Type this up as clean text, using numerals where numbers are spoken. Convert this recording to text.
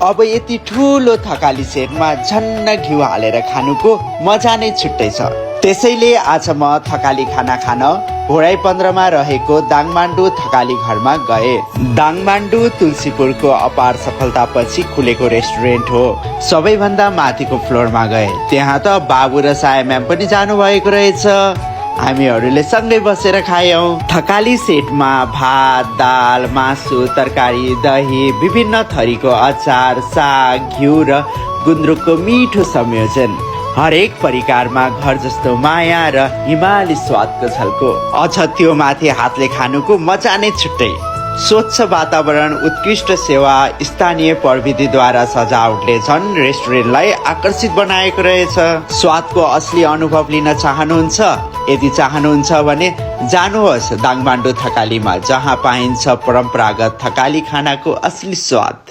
अब यति ठुलो थकाली सेटमा झन्न घिउ हालेर खानुको मजा नै छुट्टै छ। त्यसैले आज म थकाली खाना खान होडाई 15 मा रहेको दाङमान्डु थकाली घरमा गए। दाङमान्डु तुलसीपुरको अपार सफलतापछि खुलेको रेस्टुरेन्ट हो। सबैभन्दा माथिको फ्लोरमा गए, त्यहाँ त बाबु र साया म्याम पनि जानु भएको रहेछ। हामीहरूले सँगै बसेर खायौं। थकाली सेटमा भात, दाल, मासु, तरकारी, दही, विभिन्न थरीको अचार, साग, घिउ र गुन्द्रुकको मिठो संयोजन। हरेक परिकारमा घर जस्तो माया र हिमाली स्वादको झल्को। अझ त्यो माथि हातले खानुको मजा नै छुट्टै। स्वच्छ वातावरण, उत्कृष्ट सेवा, स्थानीय प्रविधिद्वारा सजावटले झन् रेस्टुरेन्टलाई आकर्षित बनाएको रहेछ। स्वादको असली अनुभव लिन चाहनुहुन्छ? यदि चाहनुहुन्छ भने जानुहोस् दाङमान्डु थकालीमा, जहाँ पाइन्छ परम्परागत थकाली खानाको असली स्वाद।